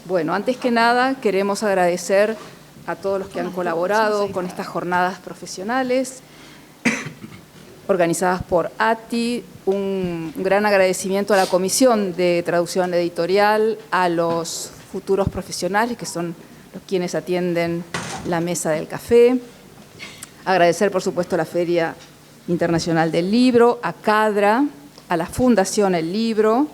Bueno, antes que nada queremos agradecer a todos los que han colaborado con estas jornadas profesionales organizadas por ATI. Un gran agradecimiento a la Comisión de Traducción Editorial, a los futuros profesionales que son los quienes atienden la mesa del café. Agradecer, por supuesto, a la Feria Internacional del Libro, a CADRA, a la Fundación El Libro,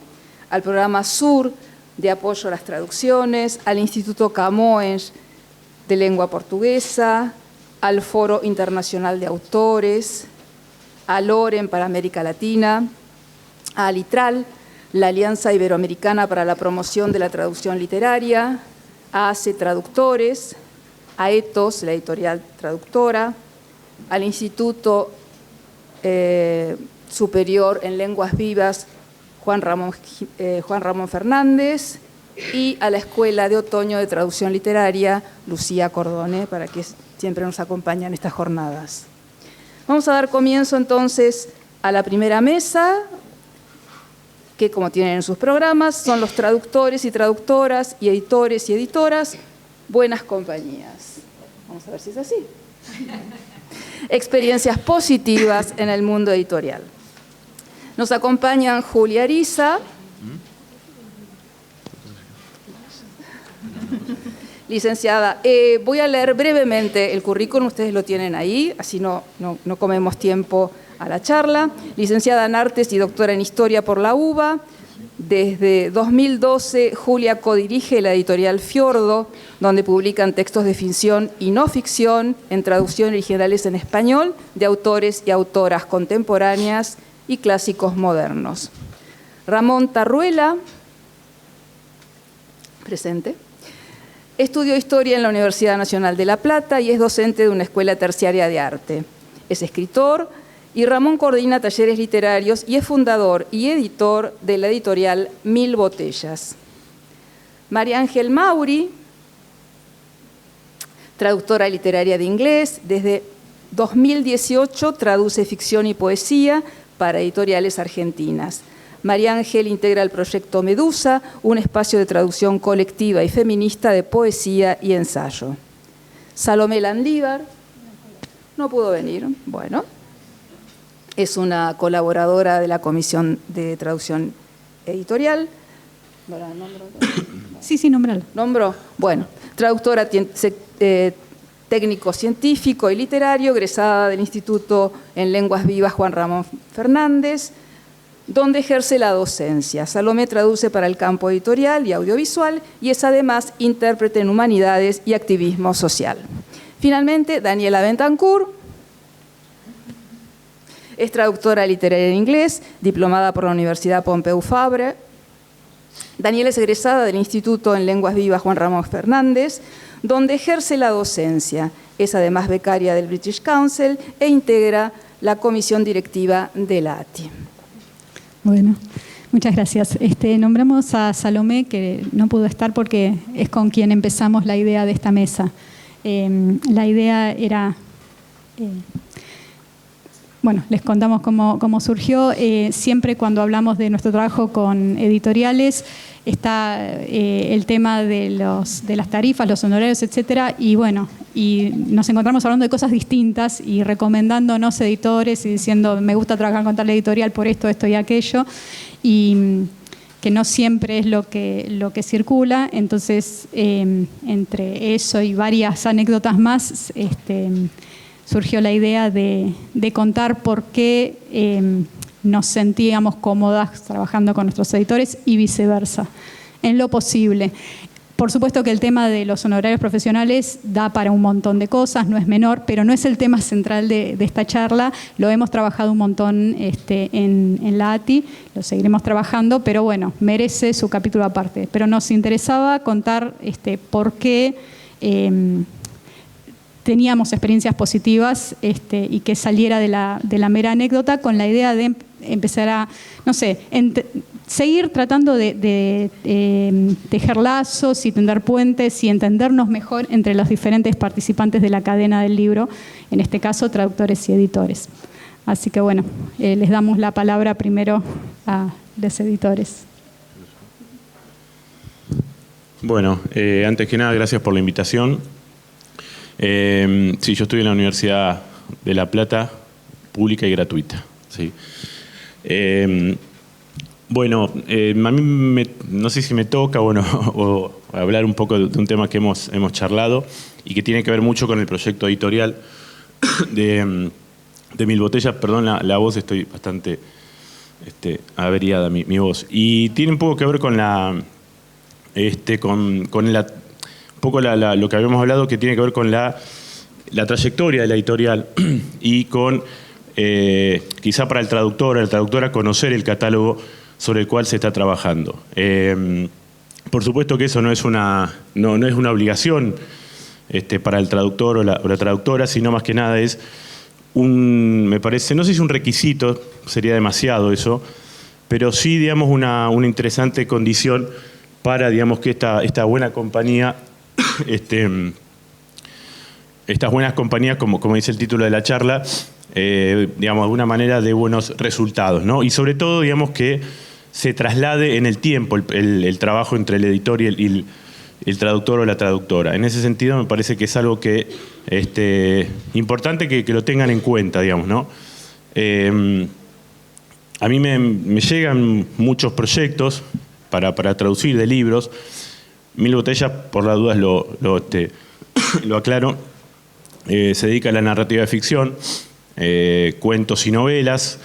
al programa SUR de apoyo a las traducciones, al Instituto Camões de Lengua Portuguesa, al Foro Internacional de Autores, a LOREN para América Latina, a ALITRAL, la Alianza Iberoamericana para la Promoción de la Traducción Literaria, a ACE Traductores, a ETOS, la editorial traductora, al Instituto Superior en Lenguas Vivas Juan Ramón Fernández y a la Escuela de Otoño de Traducción Literaria Lucía Cordone, para que siempre nos acompañen en estas jornadas. Vamos a dar comienzo entonces a la primera mesa, que como tienen en sus programas, son los traductores y traductoras y editores y editoras, buenas compañías. Vamos a ver si es así. Experiencias positivas en el mundo editorial. Nos acompañan Julia Ariza, licenciada. Voy a leer brevemente el currículum, ustedes lo tienen ahí, así no comemos tiempo a la charla. Licenciada en Artes y doctora en Historia por la UBA. Desde 2012, Julia codirige la editorial Fiordo, donde publican textos de ficción y no ficción en traducción originales en español de autores y autoras contemporáneas y clásicos modernos. Ramón Tarruela, presente, estudió Historia en la Universidad Nacional de La Plata y es docente de una escuela terciaria de arte. Es escritor y Ramón coordina talleres literarios y es fundador y editor de la editorial Mil Botellas. María Ángel Mauri, traductora literaria de inglés, desde 2018 traduce ficción y poesía para editoriales argentinas. María Ángel integra el proyecto Medusa, un espacio de traducción colectiva y feminista de poesía y ensayo. Salomé Landívar, no pudo venir, bueno, es una colaboradora de la Comisión de Traducción Editorial. Sí, nómbralo. ¿Nombró? Bueno, traductora técnico científico y literario, egresada del Instituto en Lenguas Vivas Juan Ramón Fernández, donde ejerce la docencia. Salomé traduce para el campo editorial y audiovisual y es además intérprete en humanidades y activismo social. Finalmente, Daniela Bentancur es traductora literaria en inglés, diplomada por la Universidad Pompeu Fabra. Daniela es egresada del Instituto en Lenguas Vivas Juan Ramón Fernández, donde ejerce la docencia. Es además becaria del British Council e integra la comisión directiva de la ATI. Bueno, muchas gracias. Nombramos a Salomé, que no pudo estar porque es con quien empezamos la idea de esta mesa. La idea era... Bueno, les contamos cómo surgió. Siempre cuando hablamos de nuestro trabajo con editoriales está el tema de las tarifas, los honorarios, etcétera, y bueno, y nos encontramos hablando de cosas distintas y recomendándonos editores y diciendo me gusta trabajar con tal editorial por esto y aquello, y que no siempre es lo que circula. Entonces, entre eso y varias anécdotas más, surgió la idea de contar por qué nos sentíamos cómodas trabajando con nuestros editores y viceversa, en lo posible. Por supuesto que el tema de los honorarios profesionales da para un montón de cosas, no es menor, pero no es el tema central de esta charla. Lo hemos trabajado un montón en la ATI, lo seguiremos trabajando, pero bueno, merece su capítulo aparte. Pero nos interesaba contar por qué teníamos experiencias positivas y que saliera de la mera anécdota, con la idea de empezar a, no sé, seguir tratando de tejer lazos y tender puentes y entendernos mejor entre los diferentes participantes de la cadena del libro, en este caso traductores y editores. Así que bueno, les damos la palabra primero a los editores. Bueno, antes que nada, gracias por la invitación. Sí, yo estoy en la Universidad de La Plata, pública y gratuita. Sí. Bueno, a mí no sé si me toca o hablar un poco de un tema que hemos charlado y que tiene que ver mucho con el proyecto editorial de Mil Botellas. Perdón la voz, estoy bastante averiada mi voz. Y tiene un poco que ver con un poco lo que habíamos hablado, que tiene que ver con la trayectoria de la editorial y con quizá para el traductor o la traductora conocer el catálogo sobre el cual se está trabajando. Por supuesto que eso no es una obligación para el traductor o la traductora, sino más que nada es me parece, no sé si un requisito, sería demasiado eso, pero sí, digamos, una interesante condición para, digamos, que esta buena compañía, estas buenas compañías, como dice el título de la charla, digamos, de alguna manera de buenos resultados, ¿no? Y sobre todo, digamos, que se traslade en el tiempo el trabajo entre el editor y el traductor o la traductora. En ese sentido, me parece que es algo que importante que lo tengan en cuenta, digamos, ¿no? A mí me llegan muchos proyectos para traducir de libros. Mil Botellas, por las dudas lo aclaro, se dedica a la narrativa de ficción, cuentos y novelas,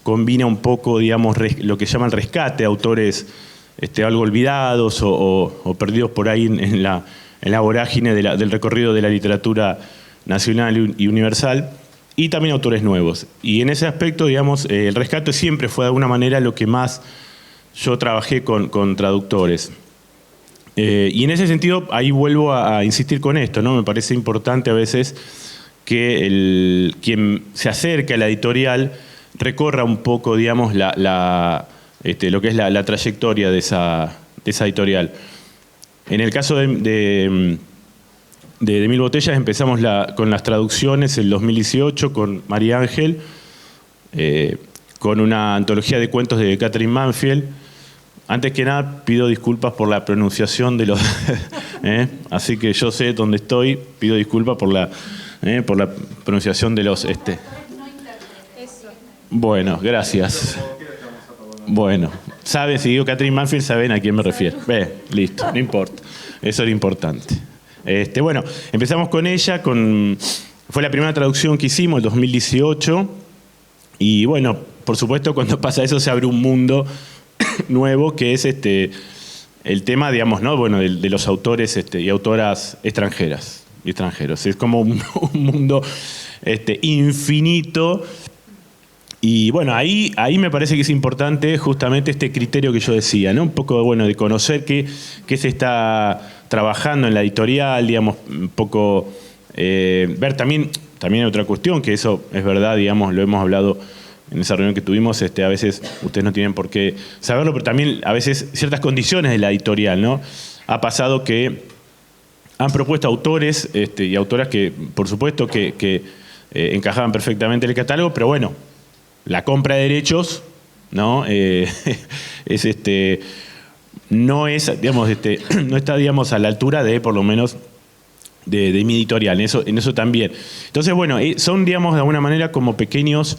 combina un poco, digamos, lo que llaman rescate, autores algo olvidados o perdidos por ahí en la vorágine del recorrido de la literatura nacional y universal, y también autores nuevos. Y en ese aspecto, digamos, el rescate siempre fue de alguna manera lo que más yo trabajé con traductores. Y en ese sentido, ahí vuelvo a insistir con esto, ¿no? Me parece importante a veces que quien se acerque a la editorial recorra un poco, digamos, lo que es la trayectoria de esa editorial. En el caso de Mil Botellas empezamos con las traducciones en el 2018 con María Ángel, con una antología de cuentos de Catherine Manfield. Antes que nada, pido disculpas por la pronunciación de los... Así que yo sé dónde estoy, pido disculpas por la pronunciación de los... Bueno, gracias. Bueno, saben, si digo Catherine Manfield, saben a quién me refiero. Listo, no importa. Eso era importante. Bueno, empezamos con ella, fue la primera traducción que hicimos, el 2018. Y bueno, por supuesto, cuando pasa eso se abre un mundo nuevo, que es el tema, digamos, ¿no? Bueno, de los autores y autoras extranjeras y extranjeros. Es como un mundo infinito. Y bueno, ahí me parece que es importante justamente este criterio que yo decía, ¿no? Un poco, bueno, de conocer qué se está trabajando en la editorial, digamos, un poco ver también otra cuestión, que eso es verdad, digamos, lo hemos hablado en esa reunión que tuvimos, a veces ustedes no tienen por qué saberlo, pero también a veces ciertas condiciones de la editorial, ¿no? Ha pasado que han propuesto autores y autoras que, por supuesto, que encajaban perfectamente en el catálogo, pero bueno, la compra de derechos, ¿no? No es, digamos, no está, digamos, a la altura de, por lo menos, de mi editorial, en eso también. Entonces, bueno, son, digamos, de alguna manera como pequeños,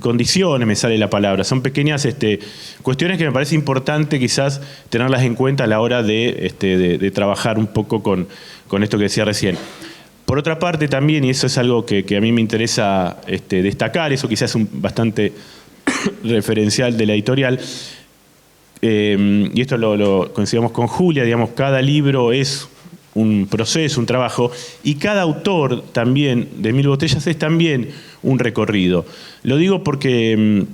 condiciones, me sale la palabra, son pequeñas cuestiones que me parece importante quizás tenerlas en cuenta a la hora de trabajar un poco con esto que decía recién. Por otra parte también, y eso es algo que a mí me interesa destacar, eso quizás es bastante referencial de la editorial, y esto lo coincidimos con Julia, digamos, cada libro es un proceso, un trabajo, y cada autor también de Mil Botellas es también un recorrido. Lo digo porque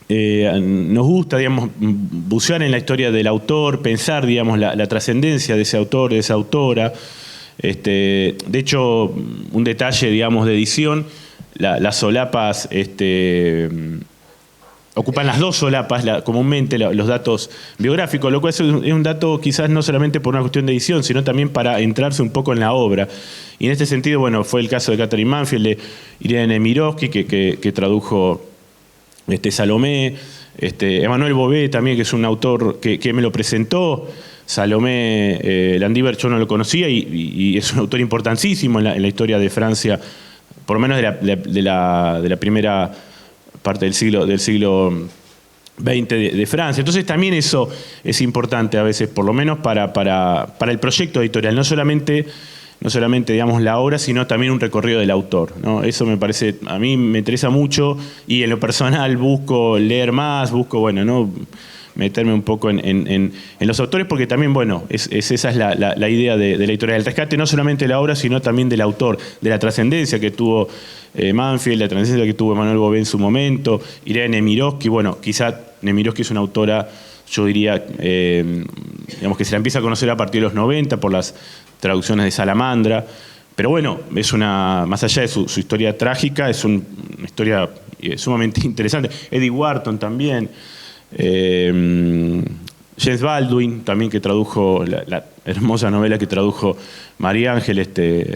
nos gusta, digamos, bucear en la historia del autor, pensar, digamos, la trascendencia de ese autor, de esa autora. De hecho, un detalle, digamos, de edición, las solapas ocupan las dos solapas comúnmente los datos biográficos, lo cual es un dato quizás no solamente por una cuestión de edición, sino también para entrarse un poco en la obra. Y en este sentido, bueno, fue el caso de Catherine Manfield, de Irene Nemirovsky, que tradujo Salomé, Emmanuel Bové también, que es un autor que me lo presentó. Salomé Landívar yo no lo conocía y es un autor importantísimo en la historia de Francia, por lo menos de la primera parte del siglo XX de Francia. Entonces también eso es importante a veces, por lo menos para el proyecto editorial, no solamente digamos la obra, sino también un recorrido del autor, ¿no? Eso me parece, a mí me interesa mucho y en lo personal busco leer más, busco, ¿no? Meterme un poco en los autores, porque también, esa es la idea de la editorial. El rescate no solamente de la obra, sino también del autor, de la trascendencia que tuvo Manfield, la trascendencia que tuvo Emmanuel Bové en su momento, Irene Nemirovsky. Quizá Nemirovsky es una autora, yo diría, digamos que se la empieza a conocer a partir de los 90 por las traducciones de Salamandra, pero es más allá de su historia trágica, es una historia sumamente interesante. Eddie Wharton también. James Baldwin, también, que tradujo la hermosa novela que tradujo María Ángel,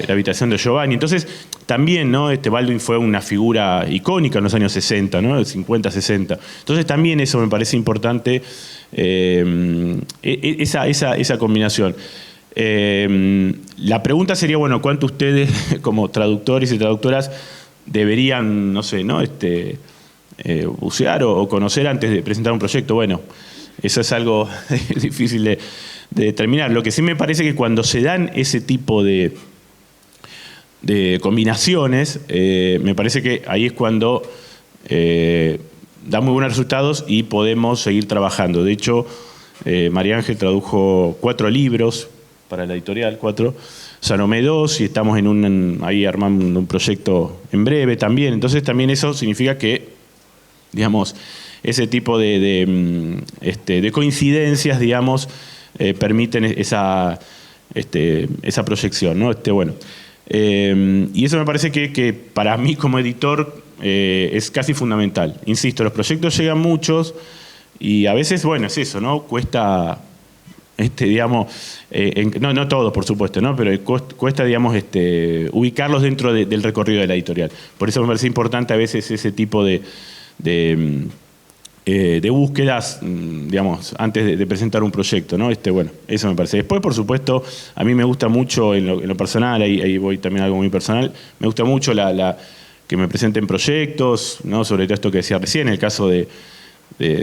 La habitación de Giovanni. Entonces, también, ¿no? Baldwin fue una figura icónica en los años 60, ¿no? 50, 60. Entonces, también eso me parece importante, esa combinación. La pregunta sería, ¿cuánto ustedes, como traductores y traductoras, deberían, no sé, ¿no? Bucear o conocer antes de presentar un proyecto? Eso es algo difícil de determinar. Lo que sí me parece que cuando se dan ese tipo de combinaciones, me parece que ahí es cuando da muy buenos resultados y podemos seguir trabajando. De hecho, María Ángel tradujo 4 libros para la editorial, 4, Salomé 2, y estamos ahí armando un proyecto en breve también. Entonces también eso significa que, digamos, ese tipo de coincidencias, digamos, permiten esa proyección, ¿no? Y eso me parece que para mí como editor es casi fundamental. Insisto, los proyectos llegan muchos y a veces, es eso, ¿no? Cuesta, digamos, no todos, por supuesto, ¿no? Pero cuesta, digamos, ubicarlos dentro del recorrido de la editorial. Por eso me parece importante a veces ese tipo de búsquedas, digamos, antes de presentar un proyecto, ¿no? Eso me parece. Después, por supuesto, a mí me gusta mucho en lo personal, ahí voy también a algo muy personal, me gusta mucho que me presenten proyectos, ¿no? Sobre todo esto que decía recién, el caso de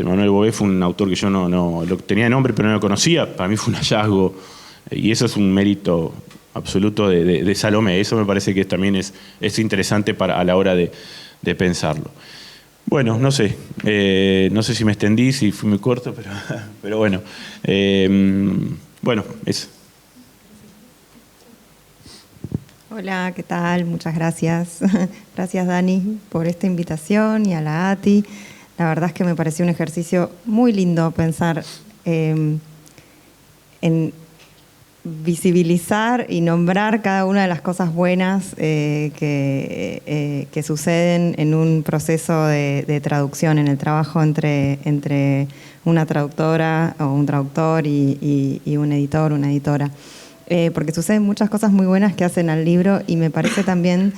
Manuel Bové, fue un autor que yo no lo tenía de nombre, pero no lo conocía, para mí fue un hallazgo, y eso es un mérito absoluto de Salomé. Eso me parece que también es interesante a la hora de pensarlo. No sé si me extendí, si fui muy corto, pero eso. Hola, ¿qué tal? Muchas gracias. Gracias, Dani, por esta invitación, y a la ATI. La verdad es que me pareció un ejercicio muy lindo pensar en visibilizar y nombrar cada una de las cosas buenas que suceden en un proceso de traducción, en el trabajo entre una traductora o un traductor y un editor, una editora. Porque suceden muchas cosas muy buenas que hacen al libro, y me parece también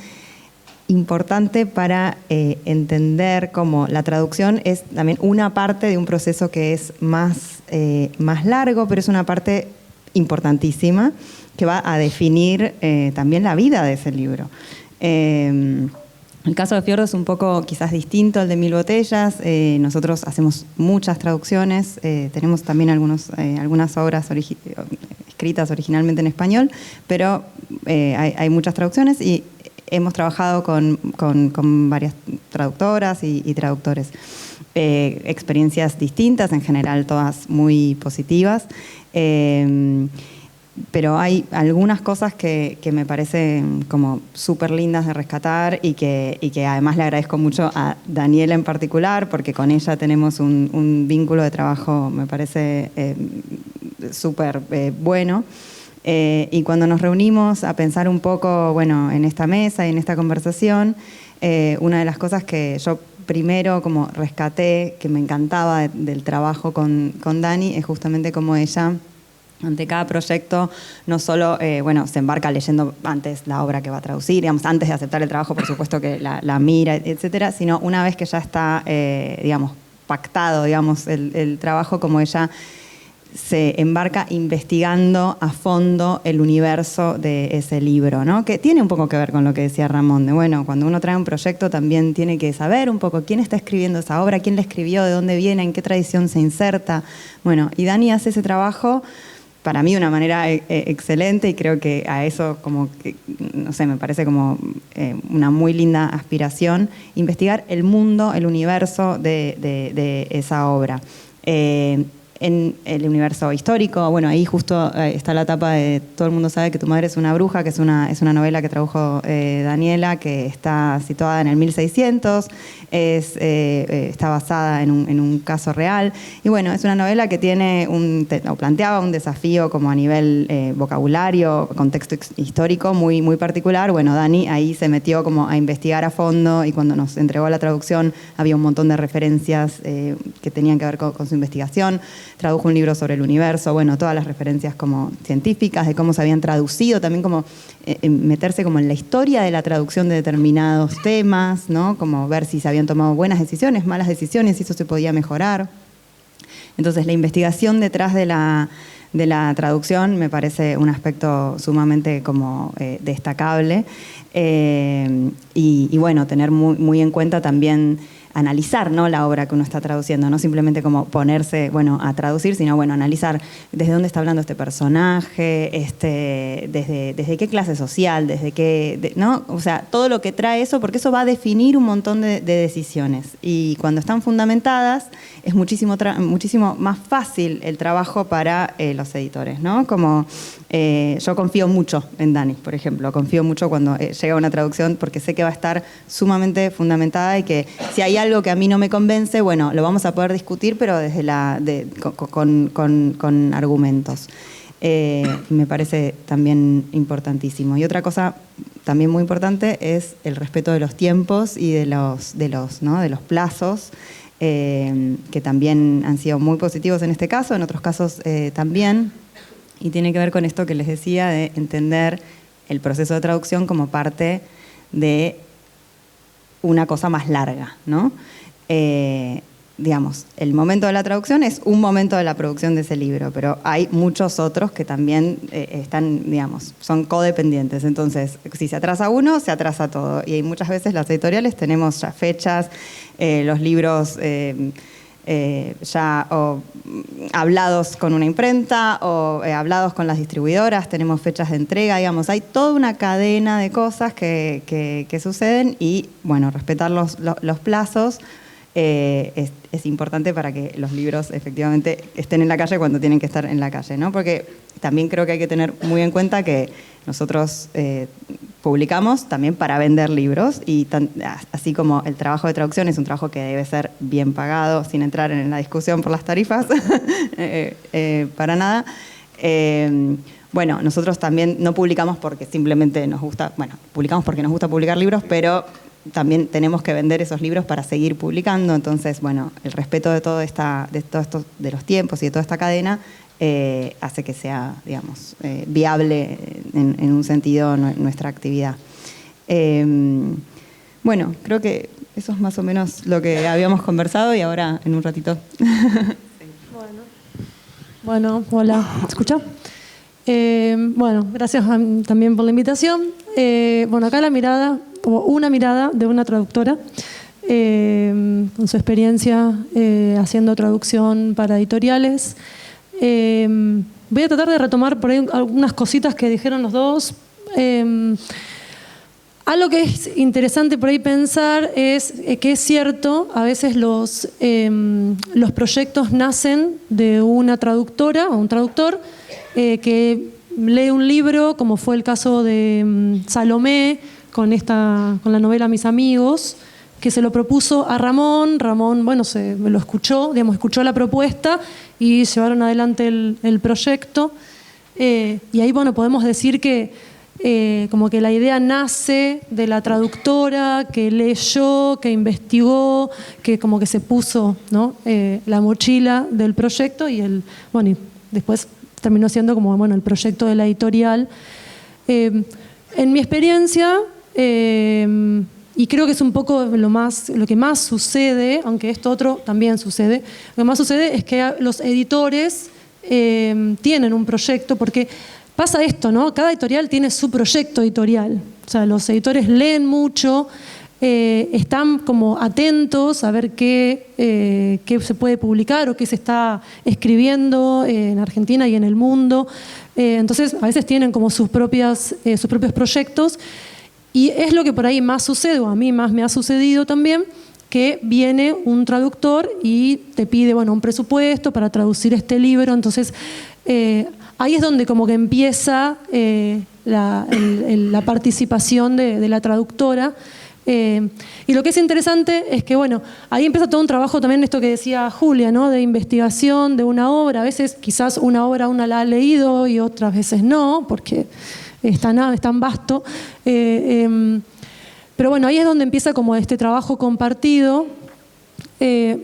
importante para entender cómo la traducción es también una parte de un proceso que es más largo, pero es una parte importantísima que va a definir también la vida de ese libro. El caso de Fiordo es un poco quizás distinto al de Mil Botellas. Nosotros hacemos muchas traducciones, tenemos también algunas obras escritas originalmente en español, pero hay muchas traducciones, y hemos trabajado con varias traductoras y traductores. Experiencias distintas, en general todas muy positivas. Pero hay algunas cosas que me parecen como súper lindas de rescatar, y que además le agradezco mucho a Daniela en particular, porque con ella tenemos un vínculo de trabajo, me parece súper bueno. Y cuando nos reunimos a pensar un poco, en esta mesa y en esta conversación, una de las cosas que yo primero como rescaté, que me encantaba del trabajo con Dani, es justamente cómo ella, ante cada proyecto, no solo se embarca leyendo antes la obra que va a traducir, digamos, antes de aceptar el trabajo, por supuesto que la mira, etcétera, sino una vez que ya está, pactado, digamos, el trabajo, como ella se embarca investigando a fondo el universo de ese libro, ¿no? Que tiene un poco que ver con lo que decía Ramón, de bueno, cuando uno trae un proyecto también tiene que saber un poco quién está escribiendo esa obra, quién la escribió, de dónde viene, en qué tradición se inserta. Bueno, y Dani hace ese trabajo para mí de una manera excelente, y creo que a eso como que, no sé, me parece como una muy linda aspiración, investigar el mundo, el universo de esa obra. En el universo histórico, bueno, ahí justo está la etapa de Todo el mundo sabe que tu madre es una bruja, que es una novela que tradujo Daniela, que está situada en el 1600, está basada en un caso real, y bueno, es una novela que tiene planteaba un desafío como a nivel vocabulario, contexto histórico muy, muy particular. Bueno, Dani ahí se metió como a investigar a fondo, y cuando nos entregó la traducción había un montón de referencias que tenían que ver con su investigación. Tradujo un libro sobre el universo, bueno, todas las referencias como científicas de cómo se habían traducido, también como meterse como en la historia de la traducción de determinados temas, ¿no? Como ver si se habían tomado buenas decisiones, malas decisiones, si eso se podía mejorar. Entonces, la investigación detrás de la traducción me parece un aspecto sumamente como destacable, y bueno, tener muy en cuenta también analizar, ¿no?, la obra que uno está traduciendo, no simplemente como ponerse, bueno, a traducir, sino, bueno, analizar desde dónde está hablando este personaje, desde qué clase social, desde qué, ¿no? O sea, todo lo que trae eso, porque eso va a definir un montón de decisiones. Y cuando están fundamentadas, es muchísimo más fácil el trabajo para los editores, ¿no? Como yo confío mucho en Dani, por ejemplo, confío mucho cuando llega una traducción, porque sé que va a estar sumamente fundamentada, y que si hay algo que a mí no me convence, bueno, lo vamos a poder discutir, pero desde con argumentos. Me parece también importantísimo. Y otra cosa también muy importante es el respeto de los tiempos y de los plazos, que también han sido muy positivos en este caso, en otros casos también, y tiene que ver con esto que les decía, de entender el proceso de traducción como parte de una cosa más larga, ¿no? Digamos, el momento de la traducción es un momento de la producción de ese libro, pero hay muchos otros que también están, digamos, son codependientes. Entonces, si se atrasa uno, se atrasa todo. Y muchas veces las editoriales tenemos ya fechas, los libros ya o hablados con una imprenta o hablados con las distribuidoras, tenemos fechas de entrega, digamos, hay toda una cadena de cosas que suceden, y bueno, respetar los plazos es importante para que los libros efectivamente estén en la calle cuando tienen que estar en la calle, ¿no? Porque también creo que hay que tener muy en cuenta que nosotros publicamos también para vender libros, y así como el trabajo de traducción es un trabajo que debe ser bien pagado, sin entrar en la discusión por las tarifas, para nada. Bueno, nosotros también no publicamos porque simplemente nos gusta, bueno, publicamos porque nos gusta publicar libros, pero también tenemos que vender esos libros para seguir publicando. Entonces, bueno, el respeto de todo esto, de los tiempos y de toda esta cadena, hace que sea, digamos, viable en un sentido nuestra actividad. Bueno, creo que eso es más o menos lo que habíamos conversado, y ahora en un ratito. Bueno, hola, ¿me escucha? Bueno, gracias también por la invitación. Bueno, acá la mirada, o una mirada de una traductora, con su experiencia haciendo traducción para editoriales. Voy a tratar de retomar por ahí algunas cositas que dijeron los dos. Algo que es interesante por ahí pensar es que es cierto, a veces los proyectos nacen de una traductora o un traductor que lee un libro, como fue el caso de Salomé con la novela Mis amigos, que se lo propuso a Ramón. Ramón, bueno, lo escuchó, digamos, escuchó la propuesta y llevaron adelante el proyecto. Y ahí, bueno, podemos decir que como que la idea nace de la traductora, que leyó, que investigó, que como que se puso, ¿no?, la mochila del proyecto, y bueno, y después terminó siendo como, bueno, el proyecto de la editorial. En mi experiencia, y creo que es un poco lo que más sucede, aunque esto otro también sucede, lo que más sucede es que los editores tienen un proyecto, porque pasa esto, ¿no? Cada editorial tiene su proyecto editorial. O sea, los editores leen mucho, están como atentos a ver qué se puede publicar o qué se está escribiendo en Argentina y en el mundo. Entonces, a veces tienen como sus propios proyectos, y es lo que por ahí más sucede, o a mí más me ha sucedido también, que viene un traductor y te pide, bueno, un presupuesto para traducir este libro. Entonces, ahí es donde como que empieza la participación de la traductora. Y lo que es interesante es que, bueno, ahí empieza todo un trabajo también, esto que decía Julia, ¿no? De investigación de una obra. A veces quizás una obra una la ha leído y otras veces no, porque es tan vasto. Pero bueno, ahí es donde empieza como este trabajo compartido.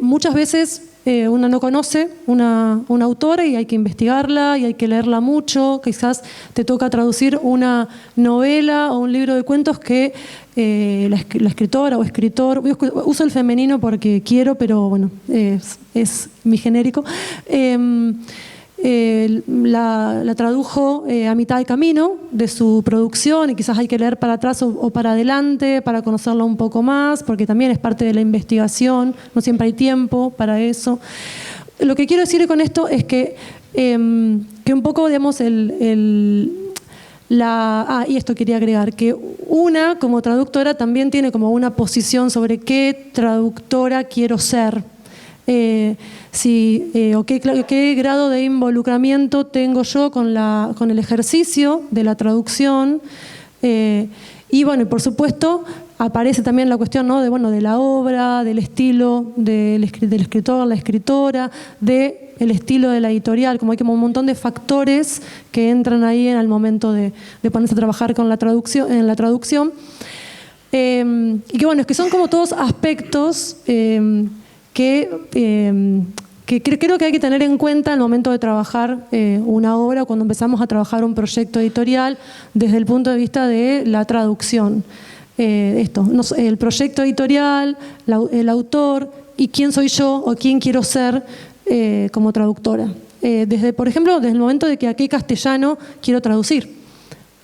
Muchas veces uno no conoce una autora y hay que investigarla y hay que leerla mucho. Quizás te toca traducir una novela o un libro de cuentos que la escritora o escritor, uso el femenino porque quiero, pero bueno, es mi genérico, la tradujo a mitad de camino de su producción, y quizás hay que leer para atrás o para adelante para conocerla un poco más, porque también es parte de la investigación, no siempre hay tiempo para eso. Lo que quiero decir con esto es que un poco, digamos, y esto quería agregar, que una como traductora también tiene como una posición sobre qué traductora quiero ser. O qué grado de involucramiento tengo yo con el ejercicio de la traducción. Y bueno, por supuesto, aparece también la cuestión, ¿no? de la obra, del estilo del escritor, la escritora, del estilo de la editorial. Como hay como un montón de factores que entran ahí en el momento de ponerse a trabajar con la traducción, en la traducción. Y que bueno, es que son como todos aspectos que creo que hay que tener en cuenta al momento de trabajar una obra, cuando empezamos a trabajar un proyecto editorial desde el punto de vista de la traducción. El proyecto editorial, el autor y quién soy yo o quién quiero ser como traductora. Por ejemplo, desde el momento de que a qué castellano quiero traducir.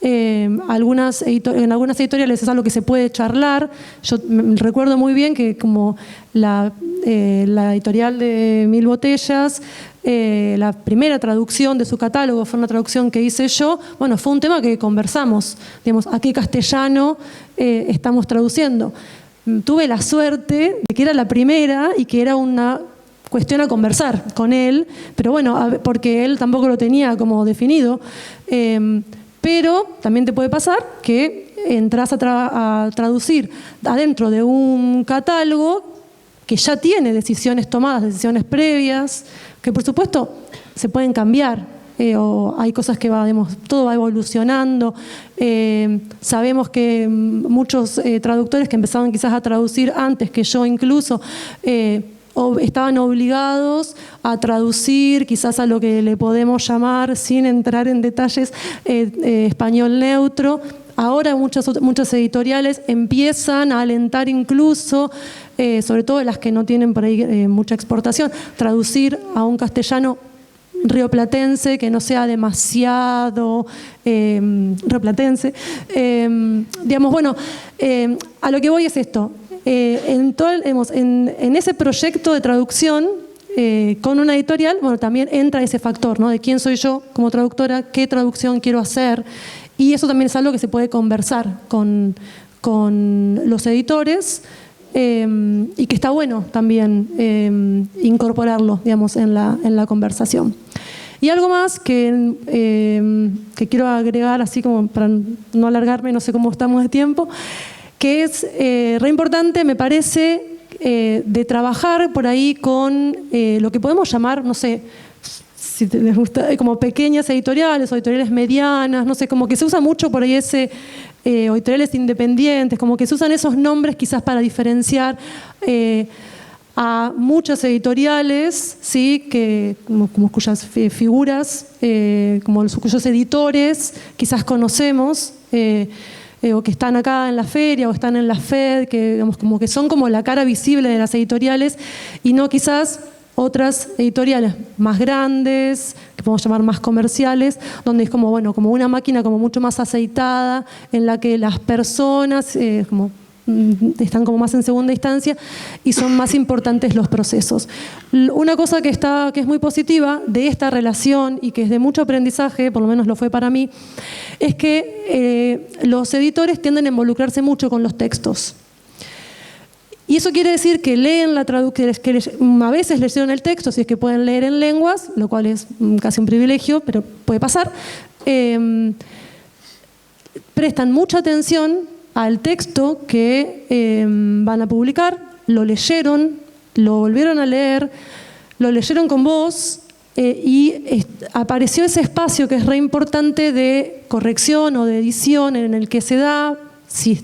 En algunas editoriales es algo que se puede charlar. Yo recuerdo muy bien que como la editorial de Mil Botellas, la primera traducción de su catálogo fue una traducción que hice yo. Bueno, fue un tema que conversamos, digamos, a qué castellano estamos traduciendo. Tuve la suerte de que era la primera y que era una cuestión a conversar con él, pero bueno, porque él tampoco lo tenía como definido. Pero también te puede pasar que entras a traducir adentro de un catálogo que ya tiene decisiones tomadas, decisiones previas, que por supuesto se pueden cambiar, o hay cosas que todo va evolucionando. Sabemos que muchos traductores que empezaban quizás a traducir antes que yo incluso, estaban obligados a traducir quizás a lo que le podemos llamar, sin entrar en detalles, español neutro. Ahora muchas editoriales empiezan a alentar incluso, sobre todo las que no tienen por ahí mucha exportación, traducir a un castellano rioplatense que no sea demasiado rioplatense. A lo que voy es esto. En ese proyecto de traducción con una editorial, bueno, también entra ese factor, ¿no? De quién soy yo como traductora, qué traducción quiero hacer, y eso también es algo que se puede conversar con los editores, y que está bueno también incorporarlo, digamos, en la conversación. Y algo más que quiero agregar, así como para no alargarme, no sé cómo estamos de tiempo, que es re importante, me parece, de trabajar por ahí con lo que podemos llamar, no sé, si les gusta, como pequeñas editoriales o editoriales medianas, no sé, como que se usa mucho por ahí o editoriales independientes, como que se usan esos nombres quizás para diferenciar a muchas editoriales, ¿sí? como cuyas figuras, cuyos editores quizás conocemos, o que están acá en la feria o están en la FED, que digamos, como que son como la cara visible de las editoriales y no quizás otras editoriales más grandes, que podemos llamar más comerciales, donde es como, bueno, como una máquina como mucho más aceitada, en la que las personas están como más en segunda instancia y son más importantes los procesos. Una cosa que es muy positiva de esta relación y que es de mucho aprendizaje, por lo menos lo fue para mí, es que los editores tienden a involucrarse mucho con los textos. Y eso quiere decir que leen la traducción, que a veces leyeron el texto, si es que pueden leer en lenguas, lo cual es casi un privilegio, pero puede pasar. Prestan mucha atención al texto que van a publicar, lo leyeron, lo volvieron a leer, lo leyeron con vos y apareció ese espacio que es re importante de corrección o de edición en el que se da, sí,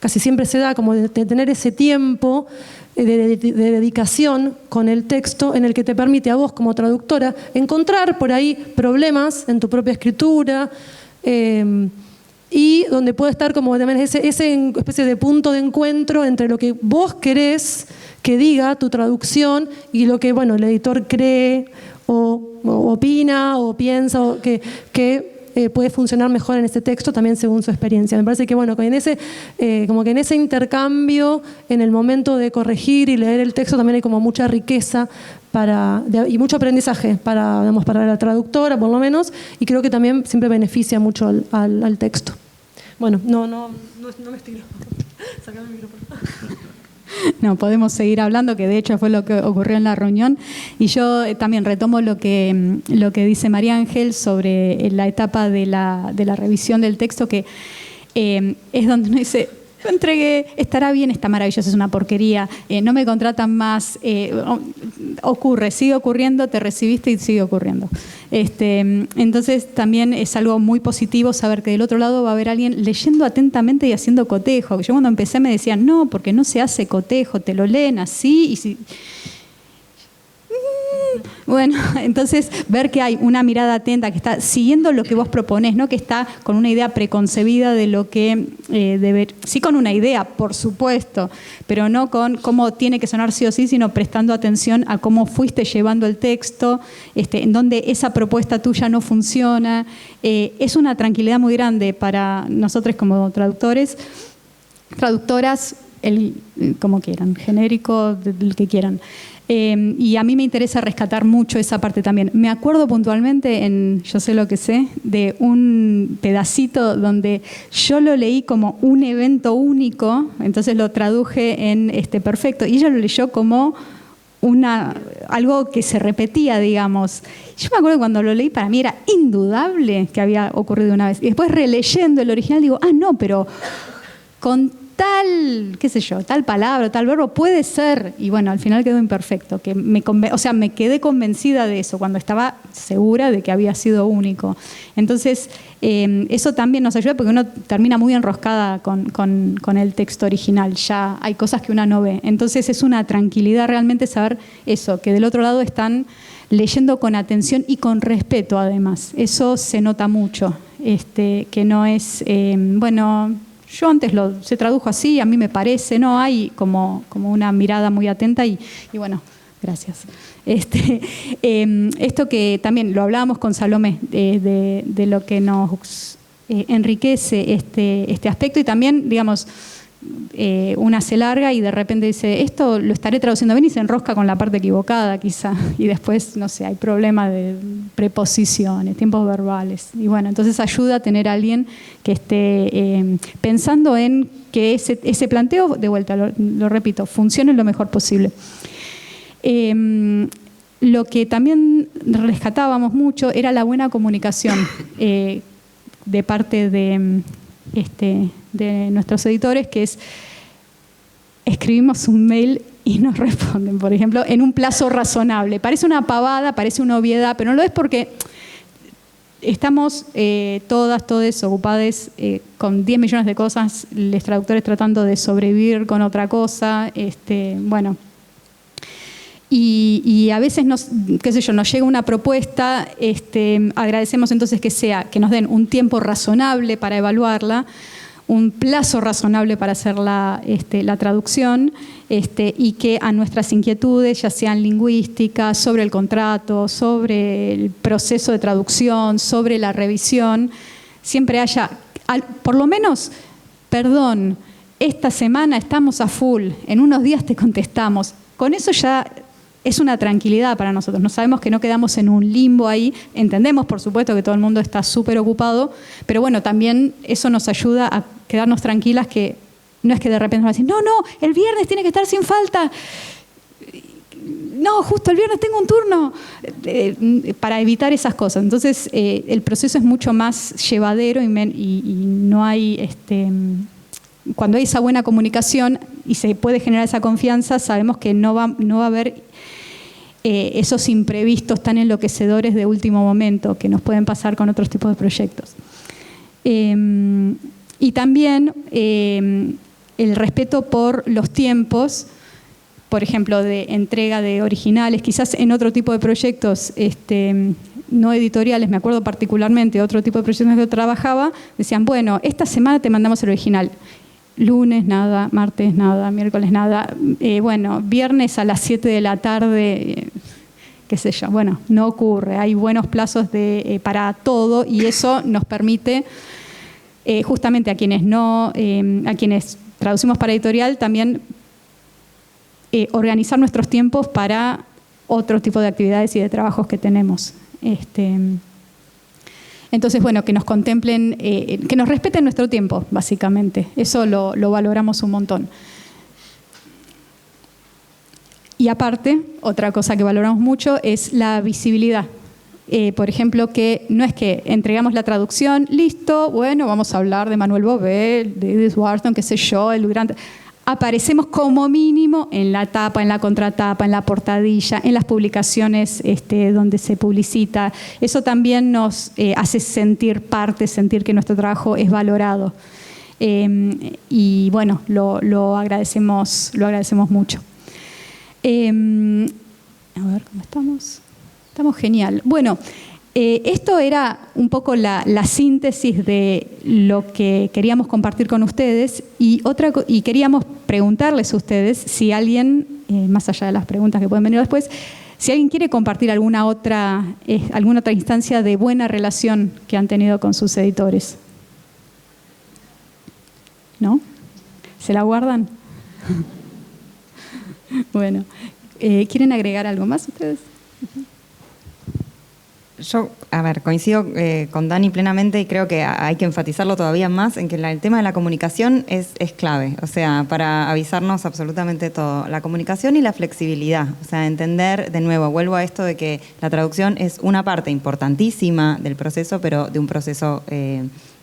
casi siempre se da como de tener ese tiempo de dedicación con el texto en el que te permite a vos como traductora encontrar por ahí problemas en tu propia escritura, y donde puede estar como también ese especie de punto de encuentro entre lo que vos querés que diga tu traducción y lo que, bueno, el editor cree o opina o piensa o que puede funcionar mejor en este texto también según su experiencia. Me parece que, bueno, como que en ese intercambio, en el momento de corregir y leer el texto también hay como mucha riqueza y mucho aprendizaje para la traductora, por lo menos, y creo que también siempre beneficia mucho al texto. Bueno, no me estiro. Sacame el micrófono. No, podemos seguir hablando, que de hecho fue lo que ocurrió en la reunión. Y yo también retomo lo que dice María Ángel sobre la etapa de la revisión del texto, que es donde uno dice, yo entregué, estará bien, está maravilloso, es una porquería, no me contratan más, sigue ocurriendo, te recibiste y sigue ocurriendo. Entonces también es algo muy positivo saber que del otro lado va a haber alguien leyendo atentamente y haciendo cotejo. Yo cuando empecé me decían, no, porque no se hace cotejo, te lo leen así y si... Bueno, entonces ver que hay una mirada atenta que está siguiendo lo que vos proponés, no que está con una idea preconcebida de lo que sí con una idea, por supuesto, pero no con cómo tiene que sonar sí o sí, sino prestando atención a cómo fuiste llevando el texto, en donde esa propuesta tuya no funciona. Es una tranquilidad muy grande para nosotros como traductores, traductoras, como quieran, genérico, el que quieran. Y a mí me interesa rescatar mucho esa parte también. Me acuerdo puntualmente en Yo sé lo que sé, de un pedacito donde yo lo leí como un evento único, entonces lo traduje en perfecto, y ella lo leyó como algo que se repetía, digamos. Yo me acuerdo cuando lo leí, para mí era indudable que había ocurrido una vez. Y después releyendo el original digo, no, pero con tal, qué sé yo, tal palabra, tal verbo, puede ser. Y bueno, al final quedó imperfecto. Me quedé convencida de eso cuando estaba segura de que había sido único. Entonces, eso también nos ayuda porque uno termina muy enroscada con el texto original. Ya hay cosas que uno no ve. Entonces, es una tranquilidad realmente saber eso, que del otro lado están leyendo con atención y con respeto, además. Eso se nota mucho. Que no es, yo antes se tradujo así, a mí me parece, no hay como una mirada muy atenta y bueno, gracias. Esto que también lo hablábamos con Salomé, de lo que nos enriquece este aspecto y también, digamos, una se larga y de repente dice, esto lo estaré traduciendo bien y se enrosca con la parte equivocada quizá y después, no sé, hay problema de preposiciones, tiempos verbales y bueno, entonces ayuda a tener a alguien que esté pensando en que ese planteo, de vuelta, lo repito, funcione lo mejor posible. Lo que también rescatábamos mucho era la buena comunicación de parte de nuestros editores, que es escribimos un mail y nos responden, por ejemplo, en un plazo razonable. Parece una pavada, parece una obviedad, pero no lo es porque estamos todas ocupadas con 10 millones de cosas, los traductores tratando de sobrevivir con otra cosa, bueno. Y a veces nos llega una propuesta, agradecemos entonces que nos den un tiempo razonable para evaluarla, un plazo razonable para hacer la traducción, y que a nuestras inquietudes, ya sean lingüísticas, sobre el contrato, sobre el proceso de traducción, sobre la revisión, siempre haya, por lo menos, perdón, esta semana estamos a full, en unos días te contestamos. Con eso ya es una tranquilidad para nosotros. No sabemos que no quedamos en un limbo ahí. Entendemos, por supuesto, que todo el mundo está súper ocupado, pero bueno, también eso nos ayuda a quedarnos tranquilas, que no es que de repente nos va a decir, no, el viernes tiene que estar sin falta. No, justo el viernes tengo un turno, para evitar esas cosas. Entonces, el proceso es mucho más llevadero y no hay... Cuando hay esa buena comunicación y se puede generar esa confianza, sabemos que no va a haber esos imprevistos tan enloquecedores de último momento que nos pueden pasar con otros tipos de proyectos. Y también el respeto por los tiempos, por ejemplo, de entrega de originales, quizás en otro tipo de proyectos no editoriales, me acuerdo particularmente, otro tipo de proyectos que yo trabajaba, decían, bueno, esta semana te mandamos el original. Lunes nada, martes nada, miércoles nada. Bueno, viernes a las 7 de la tarde, qué sé yo. Bueno, no ocurre. Hay buenos plazos para todo y eso nos permite, justamente a quienes traducimos para editorial, también organizar nuestros tiempos para otro tipo de actividades y de trabajos que tenemos. Entonces, bueno, que nos contemplen, que nos respeten nuestro tiempo, básicamente. Eso lo valoramos un montón. Y aparte, otra cosa que valoramos mucho es la visibilidad. Por ejemplo, que no es que entregamos la traducción, listo, bueno, vamos a hablar de Manuel Bobel, de Edith Wharton, qué sé yo, el Durante. Aparecemos como mínimo en la tapa, en la contratapa, en la portadilla, en las publicaciones donde se publicita. Eso también nos hace sentir parte, sentir que nuestro trabajo es valorado. Y bueno, lo agradecemos mucho. A ver, ¿cómo estamos? Estamos genial. Bueno, esto era un poco la síntesis de lo que queríamos compartir con ustedes y queríamos preguntarles a ustedes si alguien, más allá de las preguntas que pueden venir después, si alguien quiere compartir alguna otra instancia de buena relación que han tenido con sus editores. ¿No? ¿Se la guardan? Bueno, ¿quieren agregar algo más ustedes? Yo, coincido con Dani plenamente y creo que hay que enfatizarlo todavía más en que el tema de la comunicación es clave, o sea, para avisarnos absolutamente todo. La comunicación y la flexibilidad, o sea, entender, de nuevo, vuelvo a esto de que la traducción es una parte importantísima del proceso, pero de un proceso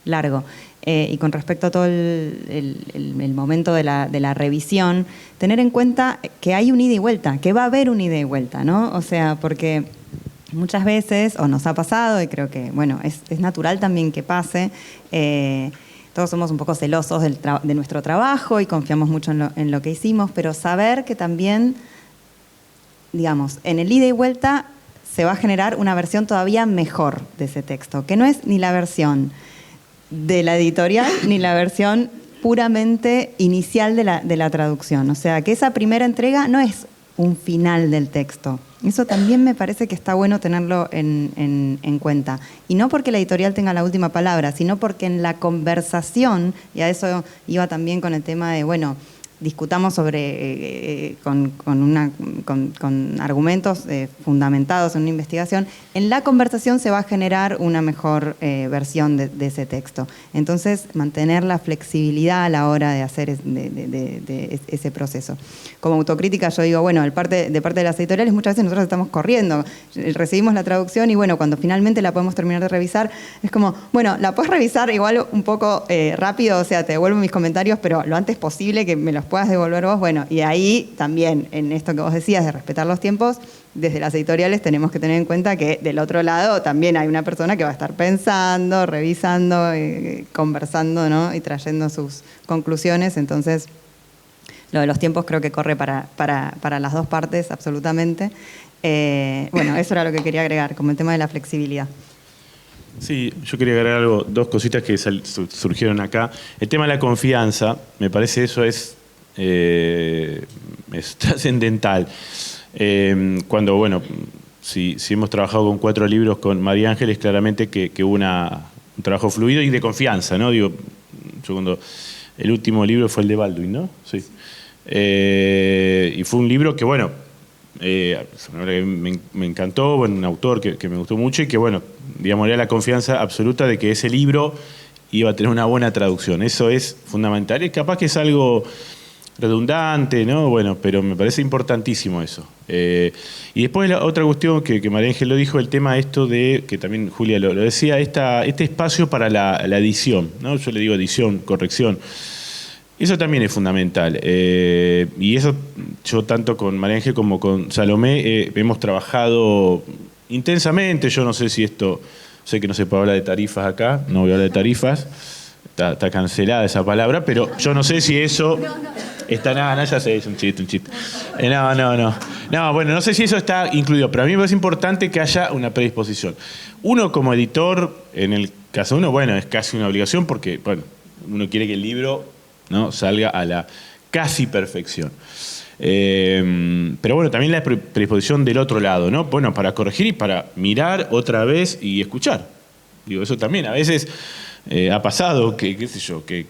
largo. Y con respecto a todo el momento de la revisión, tener en cuenta que hay un ida y vuelta, que va a haber un ida y vuelta, ¿no? O sea, porque muchas veces, o nos ha pasado, y creo que, bueno, es natural también que pase, todos somos un poco celosos de nuestro trabajo y confiamos mucho en lo que hicimos, pero saber que también, digamos, en el ida y vuelta se va a generar una versión todavía mejor de ese texto, que no es ni la versión de la editorial ni la versión puramente inicial de la traducción. O sea, que esa primera entrega no es un final del texto. Eso también me parece que está bueno tenerlo en cuenta. Y no porque la editorial tenga la última palabra, sino porque en la conversación, y a eso iba también con el tema de, bueno, discutamos sobre con argumentos fundamentados en una investigación, en la conversación se va a generar una mejor versión de ese texto. Entonces, mantener la flexibilidad a la hora de hacer de ese proceso. Como autocrítica yo digo, bueno, de parte de las editoriales muchas veces nosotros estamos corriendo, recibimos la traducción y bueno, cuando finalmente la podemos terminar de revisar, es como, bueno, la puedes revisar igual un poco rápido, o sea, te devuelvo mis comentarios, pero lo antes posible que me los puedas devolver vos, bueno, y ahí también, en esto que vos decías de respetar los tiempos, desde las editoriales tenemos que tener en cuenta que del otro lado también hay una persona que va a estar pensando, revisando, conversando, ¿no? Y trayendo sus conclusiones, entonces lo de los tiempos creo que corre para las dos partes, absolutamente. Bueno, eso era lo que quería agregar, como el tema de la flexibilidad. Sí, yo quería agregar dos cositas que surgieron acá. El tema de la confianza, me parece eso es trascendental. Cuando, bueno, si hemos trabajado con 4 libros con María Ángeles, claramente que hubo un trabajo fluido y de confianza, ¿no? Digo, yo cuando el último libro fue el de Baldwin, ¿no? Sí. Y fue un libro que, bueno, me encantó, bueno, un autor que me gustó mucho y que, bueno, digamos, era la confianza absoluta de que ese libro iba a tener una buena traducción. Eso es fundamental. Y capaz que es algo redundante, ¿no? Bueno, pero me parece importantísimo eso. Y después la otra cuestión que María Ángel lo dijo, el tema esto de, que también Julia lo decía, este espacio para la edición, ¿no? Yo le digo edición, corrección. Eso también es fundamental. Y eso yo tanto con María Ángel como con Salomé hemos trabajado intensamente. Yo no sé si esto, sé que no se puede hablar de tarifas acá, no voy a hablar de tarifas, está cancelada esa palabra, pero yo no sé si eso está, nada, ya sé, es un chiste. No, bueno, no sé si eso está incluido, pero a mí me parece importante que haya una predisposición. Uno como editor, en el caso de uno, bueno, es casi una obligación porque, bueno, uno quiere que el libro, ¿no?, salga a la casi perfección. Pero bueno, también la predisposición del otro lado, ¿no? Bueno, para corregir y para mirar otra vez y escuchar. Digo, eso también, a veces ha pasado que, qué sé yo, que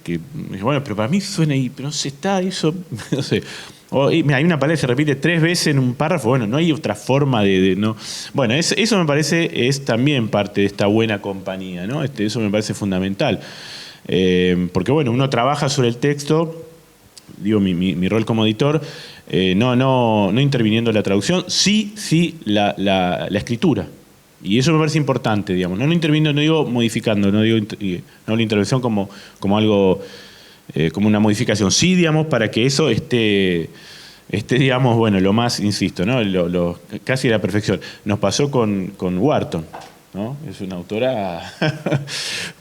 bueno, pero para mí suena ahí, pero no se está, eso, no sé. Mira, hay una palabra que se repite 3 veces en un párrafo, bueno, no hay otra forma de no. Bueno, eso me parece es también parte de esta buena compañía, ¿no? Eso me parece fundamental. Porque bueno, uno trabaja sobre el texto, digo, mi rol como editor, no interviniendo en la traducción, sí la escritura. Y eso me parece importante, digamos. No interviniendo, no digo modificando, no la intervención como algo, como una modificación. Sí, digamos, para que eso esté digamos, bueno, lo más, insisto, ¿no? Casi la perfección. Nos pasó con Wharton, ¿no? Es una autora,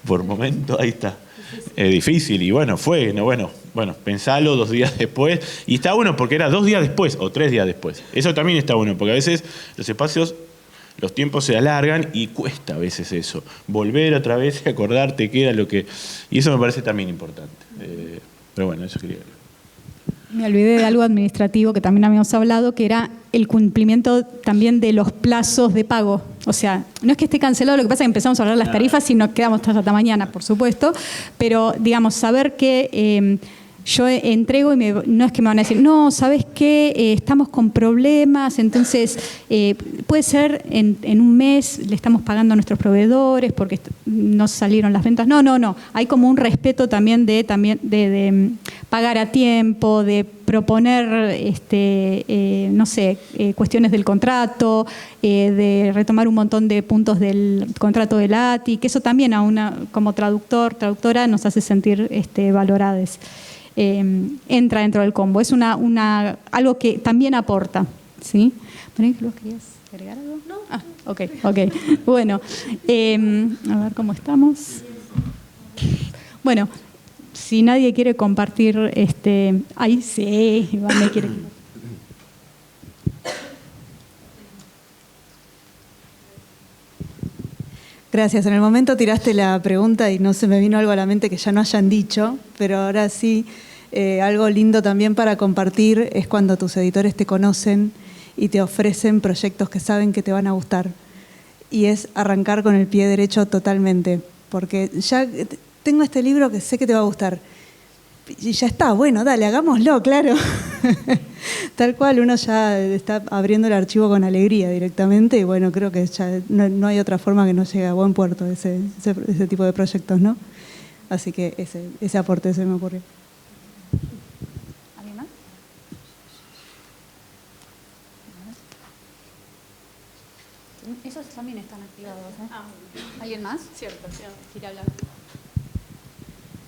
por momento, ahí está. Difícil, y bueno, pensalo 2 días después, y está bueno porque era 2 días después o 3 días después. Eso también está bueno, porque a veces los espacios, los tiempos se alargan y cuesta a veces eso. Volver otra vez y acordarte qué era lo que... Y eso me parece también importante. Pero bueno, eso quería decir. Me olvidé de algo administrativo que también habíamos hablado, que era el cumplimiento también de los plazos de pago. O sea, no es que esté cancelado, lo que pasa es que empezamos a hablar de las tarifas y nos quedamos hasta mañana, por supuesto, pero, digamos, saber que yo entrego y no es que me van a decir, no, ¿sabes qué? Estamos con problemas, entonces puede ser en un mes le estamos pagando a nuestros proveedores porque no salieron las ventas. No. Hay como un respeto también de pagar a tiempo, de proponer, no sé, cuestiones del contrato, de retomar un montón de puntos del contrato del ATI, que eso también a una como traductora nos hace sentir valoradas. Entra dentro del combo. Es algo que también aporta, ¿sí? ¿Vos querías agregar algo? No. Ah, ok. Bueno, a ver cómo estamos. Bueno, si nadie quiere compartir, ahí sí, Iván me quiere. Gracias. En el momento tiraste la pregunta y no se me vino algo a la mente que ya no hayan dicho, pero ahora sí, algo lindo también para compartir es cuando tus editores te conocen y te ofrecen proyectos que saben que te van a gustar. Y es arrancar con el pie derecho totalmente, porque ya tengo este libro que sé que te va a gustar. Y ya está, bueno, dale, hagámoslo, claro. Tal cual, uno ya está abriendo el archivo con alegría directamente y bueno, creo que ya no hay otra forma que no llegue a buen puerto ese tipo de proyectos, ¿no? Así que ese aporte se me ocurrió. ¿Alguien más? Esos también están activados, ¿eh? ¿Alguien más? Cierto, sí. Quiere hablar.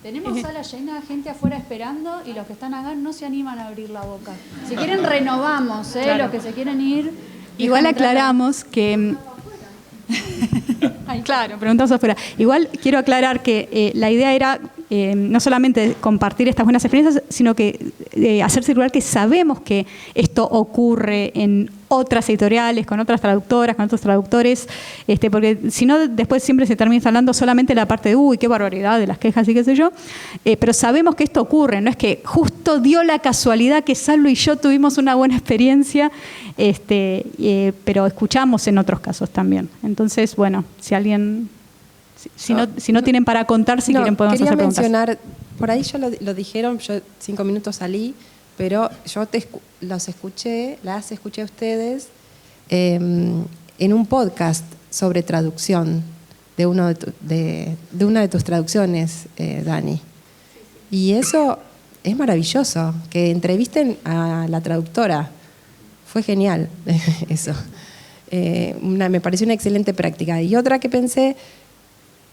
Tenemos sala llena, gente afuera esperando y los que están acá no se animan a abrir la boca. Si quieren renovamos, claro. Los que se quieren ir. Igual aclaramos que... Ay, claro, preguntamos afuera. Igual quiero aclarar que la idea era no solamente compartir estas buenas experiencias, sino que hacer circular que sabemos que esto ocurre en otras editoriales, con otras traductoras, con otros traductores, porque si no después siempre se termina hablando solamente la parte de uy, qué barbaridad, de las quejas y qué sé yo, pero sabemos que esto ocurre, no es que justo dio la casualidad que Salvo y yo tuvimos una buena experiencia, pero escuchamos en otros casos también. Entonces, bueno, si alguien, si no tienen para contar, si quieren podemos hacer preguntas. Quería mencionar, por ahí ya lo dijeron, yo 5 minutos salí, pero yo las escuché a ustedes en un podcast sobre traducción de una de tus traducciones, Dani. Y eso es maravilloso, que entrevisten a la traductora. Fue genial eso. Me pareció una excelente práctica. Y otra que pensé,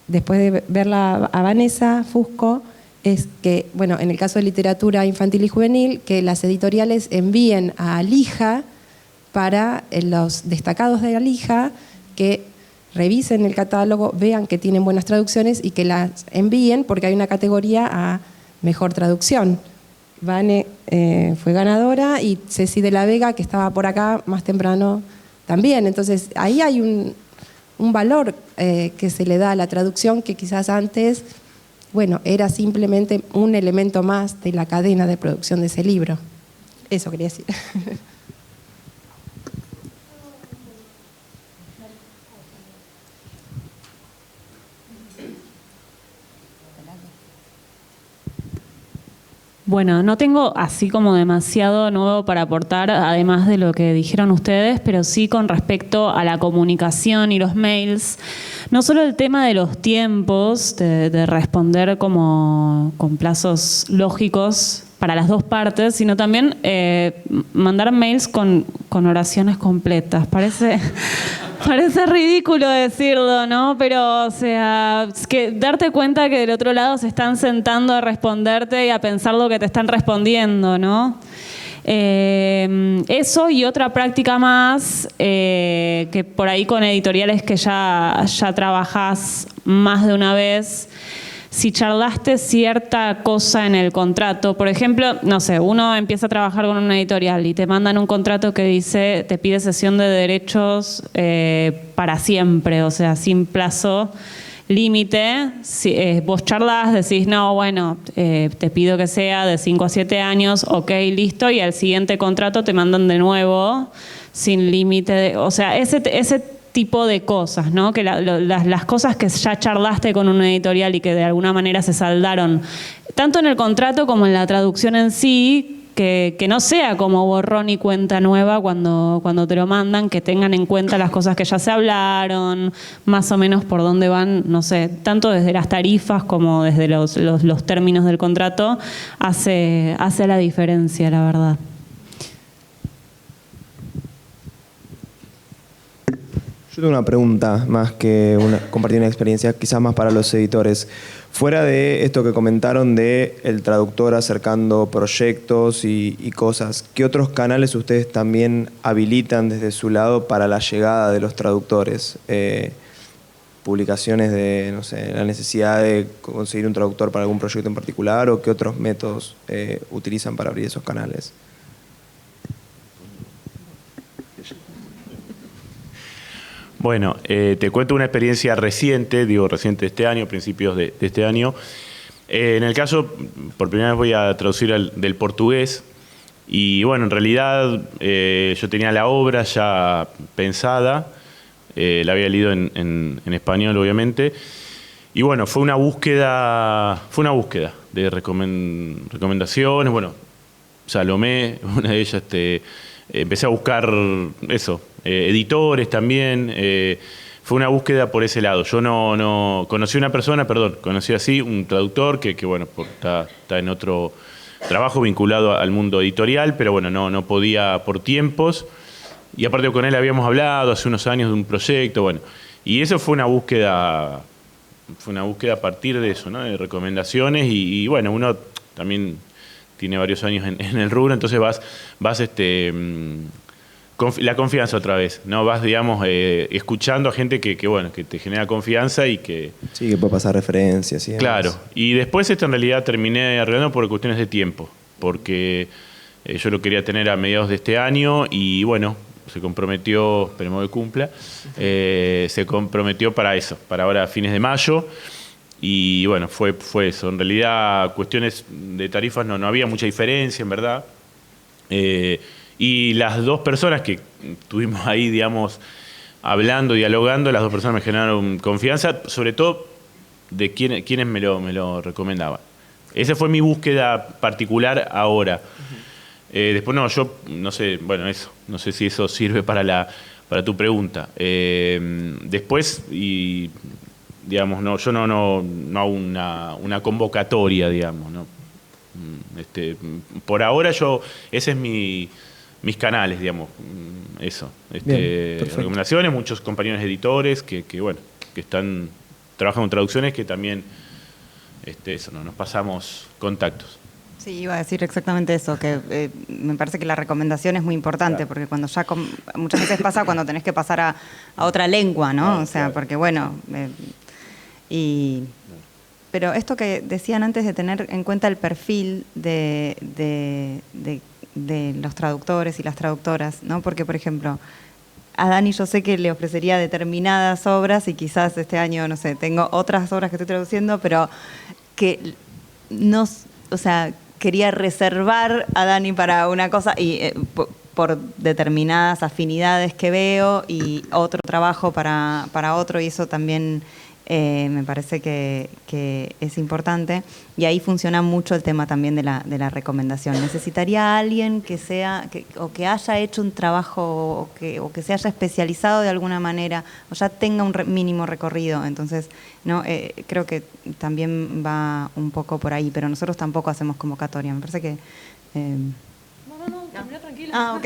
después de verla a Vanessa Fusco, es que, bueno, en el caso de literatura infantil y juvenil, que las editoriales envíen a Alija para los destacados de Alija que revisen el catálogo, vean que tienen buenas traducciones y que las envíen porque hay una categoría a mejor traducción. Vane fue ganadora y Ceci de la Vega, que estaba por acá más temprano, también. Entonces, ahí hay un valor que se le da a la traducción que quizás antes, bueno, era simplemente un elemento más de la cadena de producción de ese libro. Eso quería decir. Bueno, no tengo así como demasiado nuevo para aportar, además de lo que dijeron ustedes, pero sí con respecto a la comunicación y los mails. No solo el tema de los tiempos, de responder como con plazos lógicos para las dos partes, sino también mandar mails con oraciones completas. Parece ridículo decirlo, ¿no? Pero, o sea, es que darte cuenta que del otro lado se están sentando a responderte y a pensar lo que te están respondiendo, ¿no? Eso y otra práctica más, que por ahí con editoriales que ya trabajás más de una vez, si charlaste cierta cosa en el contrato, por ejemplo, no sé, uno empieza a trabajar con una editorial y te mandan un contrato que dice, te pide cesión de derechos para siempre, o sea, sin plazo límite. Si, vos charlas, decís, no, bueno, te pido que sea de 5 a 7 años, ok, listo, y al siguiente contrato te mandan de nuevo sin límite, o sea, ese tipo de cosas, ¿no? Que las cosas que ya charlaste con una editorial y que de alguna manera se saldaron, tanto en el contrato como en la traducción en sí, que no sea como borrón y cuenta nueva cuando te lo mandan, que tengan en cuenta las cosas que ya se hablaron, más o menos por dónde van, no sé, tanto desde las tarifas como desde los términos del contrato, hace la diferencia, la verdad. Yo tengo una pregunta más que compartir una experiencia, quizás más para los editores. Fuera de esto que comentaron de el traductor acercando proyectos y cosas, ¿qué otros canales ustedes también habilitan desde su lado para la llegada de los traductores? Publicaciones de, no sé, la necesidad de conseguir un traductor para algún proyecto en particular, o qué otros métodos utilizan para abrir esos canales. Bueno, te cuento una experiencia reciente, reciente este año, principios de este año. En el caso, por primera vez voy a traducir del portugués y bueno, en realidad yo tenía la obra ya pensada, la había leído en español obviamente, y bueno, fue una búsqueda de recomendaciones. Bueno, Salomé, una de ellas, empecé a buscar eso, editores también, fue una búsqueda por ese lado. Yo no conocí conocí así un traductor que bueno, está en otro trabajo vinculado al mundo editorial, pero bueno, no podía por tiempos, y aparte con él habíamos hablado hace unos años de un proyecto, bueno, y eso fue una búsqueda a partir de eso, ¿no? De recomendaciones, y bueno, uno también tiene varios años en el rubro, entonces vas la confianza otra vez, ¿no? Vas, digamos, escuchando a gente que, bueno, que te genera confianza y que... Sí, que puede pasar referencias. Y claro. Y después esto en realidad terminé arreglando por cuestiones de tiempo, porque yo lo quería tener a mediados de este año y, bueno, se comprometió, esperemos que cumpla, se comprometió para eso, para ahora fines de mayo. Y, bueno, fue eso. En realidad, cuestiones de tarifas no había mucha diferencia, en verdad. Y las dos personas que estuvimos ahí, digamos, hablando, dialogando, las dos personas me generaron confianza, sobre todo de quienes me lo recomendaban. Esa fue mi búsqueda particular ahora. Después yo no sé, bueno, eso, no sé si eso sirve para tu pregunta. Después, y digamos, yo no hago una convocatoria, digamos, ¿no? Por ahora ese es mis canales, digamos, eso. Recomendaciones, muchos compañeros editores que trabajan con traducciones que también nos pasamos contactos. Sí, iba a decir exactamente eso, que me parece que la recomendación es muy importante, porque cuando muchas veces pasa cuando tenés que pasar a otra lengua, ¿no? O sea, porque bueno, pero esto que decían antes de tener en cuenta el perfil de los traductores y las traductoras, ¿no? Porque, por ejemplo, a Dani yo sé que le ofrecería determinadas obras y quizás este año, no sé, tengo otras obras que estoy traduciendo, pero que no, o sea, quería reservar a Dani para una cosa y por determinadas afinidades que veo y otro trabajo para otro, y eso también me parece que es importante, y ahí funciona mucho el tema también de la recomendación. Necesitaría a alguien que haya hecho un trabajo o que se haya especializado de alguna manera o ya tenga un mínimo recorrido. Entonces, ¿no? Creo que también va un poco por ahí, pero nosotros tampoco hacemos convocatoria. Me parece que... No, termina tranquila. Ah, ok.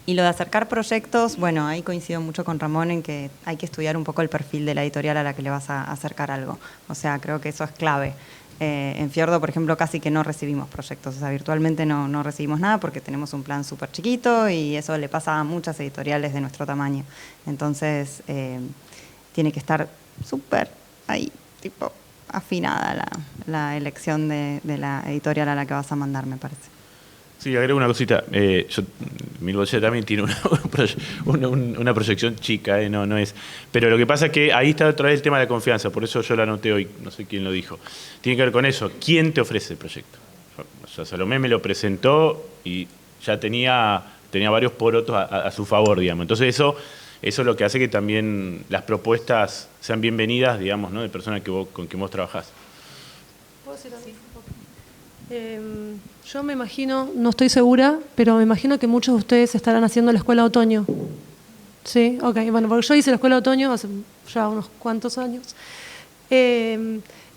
Y lo de acercar proyectos, bueno, ahí coincido mucho con Ramón en que hay que estudiar un poco el perfil de la editorial a la que le vas a acercar algo. O sea, creo que eso es clave. En Fiordo, por ejemplo, casi que no recibimos proyectos. O sea, virtualmente no recibimos nada porque tenemos un plan súper chiquito y eso le pasa a muchas editoriales de nuestro tamaño. Entonces, tiene que estar súper ahí, tipo, afinada la elección de la editorial a la que vas a mandar, me parece. Sí, agrego una cosita. Mi botella también tiene una proyección chica, no es. Pero lo que pasa es que ahí está otra vez el tema de la confianza, por eso yo la anoté hoy, no sé quién lo dijo. Tiene que ver con eso. ¿Quién te ofrece el proyecto? O sea, Salomé me lo presentó y ya tenía varios porotos a su favor, digamos. Entonces eso es lo que hace que también las propuestas sean bienvenidas, digamos, ¿no? De personas con quien vos trabajás. ¿Puedo decir algo? Yo me imagino, no estoy segura, pero me imagino que muchos de ustedes estarán haciendo la escuela de otoño. Sí, ok, bueno, porque yo hice la escuela de otoño hace ya unos cuantos años. Y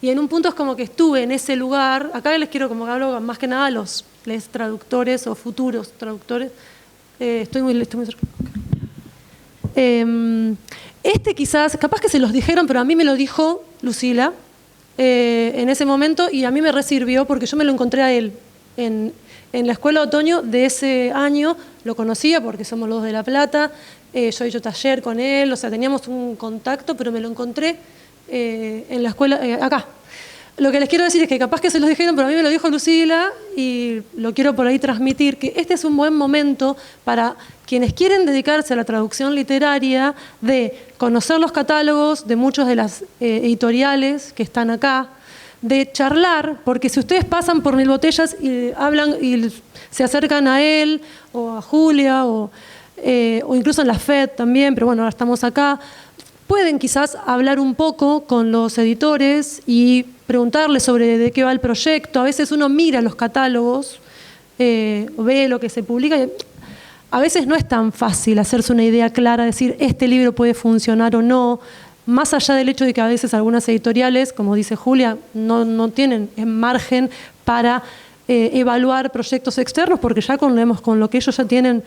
en un punto es como que estuve en ese lugar. Acá les quiero como que hablo más que nada a los traductores o futuros traductores. Estoy muy cerca. Quizás, capaz que se los dijeron, pero a mí me lo dijo Lucila en ese momento, y a mí me resirvió porque yo me lo encontré a él en la escuela de otoño de ese año. Lo conocía porque somos los de La Plata, yo he hecho taller con él, o sea, teníamos un contacto, pero me lo encontré en la escuela, acá. Lo que les quiero decir es que capaz que se los dijeron, pero a mí me lo dijo Lucila y lo quiero por ahí transmitir, que este es un buen momento para quienes quieren dedicarse a la traducción literaria, de conocer los catálogos de muchas de las editoriales que están acá, de charlar, porque si ustedes pasan por Mil Botellas y hablan y se acercan a él o a Julia o incluso en la FED también, pero bueno, ahora estamos acá, pueden quizás hablar un poco con los editores y preguntarles sobre de qué va el proyecto. A veces uno mira los catálogos, ve lo que se publica. A veces no es tan fácil hacerse una idea clara, decir este libro puede funcionar o no, más allá del hecho de que a veces algunas editoriales, como dice Julia, no tienen margen para evaluar proyectos externos, porque ya con lo que ellos ya tienen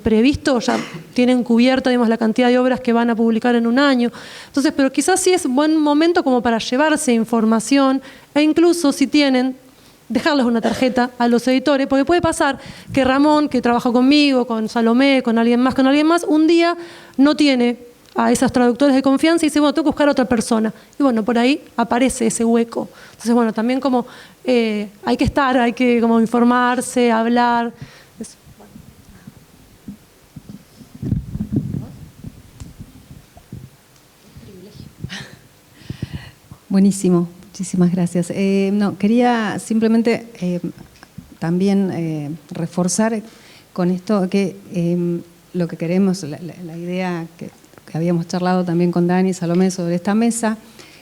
previsto, ya tienen cubierta, digamos, la cantidad de obras que van a publicar en un año. Entonces, pero quizás sí es un buen momento como para llevarse información, e incluso si tienen dejarles una tarjeta a los editores, porque puede pasar que Ramón, que trabaja conmigo, con Salomé, con alguien más, un día no tiene a esos traductores de confianza y dice, bueno, tengo que buscar a otra persona. Y bueno, por ahí aparece ese hueco. Entonces, bueno, también como hay que estar, hay que como informarse, hablar. Eso. Buenísimo, muchísimas gracias. Quería simplemente también reforzar con esto que lo que queremos, la idea que habíamos charlado también con Dani y Salomé sobre esta mesa,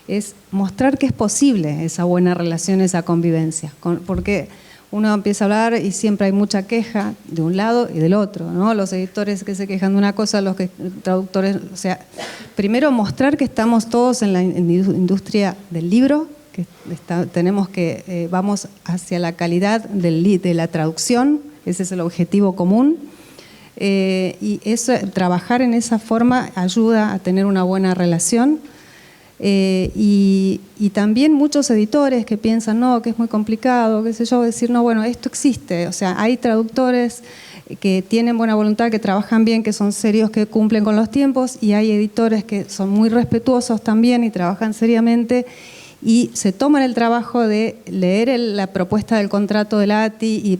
es mostrar que es posible esa buena relación, esa convivencia, porque uno empieza a hablar y siempre hay mucha queja de un lado y del otro, ¿no? Los editores que se quejan de una cosa, los traductores, o sea, primero mostrar que estamos todos en la industria del libro, que tenemos que vamos hacia la calidad de la traducción, ese es el objetivo común, y eso, trabajar en esa forma ayuda a tener una buena relación. Y también muchos editores que piensan, no, que es muy complicado, qué sé yo, decir, no, bueno, esto existe, o sea, hay traductores que tienen buena voluntad, que trabajan bien, que son serios, que cumplen con los tiempos, y hay editores que son muy respetuosos también y trabajan seriamente y se toman el trabajo de leer la propuesta del contrato del ATI y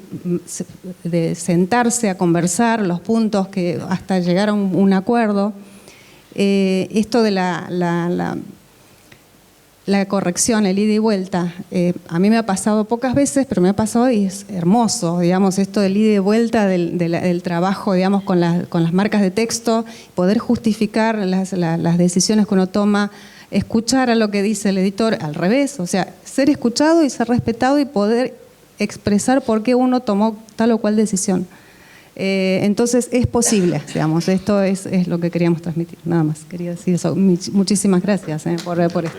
de sentarse a conversar los puntos que hasta llegar a un acuerdo. Esto de la corrección, el ida y vuelta, a mí me ha pasado pocas veces, pero me ha pasado y es hermoso, digamos, esto del ida y vuelta del trabajo, digamos, con las marcas de texto, poder justificar las decisiones que uno toma, escuchar a lo que dice el editor, al revés, o sea, ser escuchado y ser respetado y poder expresar por qué uno tomó tal o cual decisión. Entonces es posible, digamos, esto es lo que queríamos transmitir, nada más, quería decir eso. Muchísimas gracias por esto.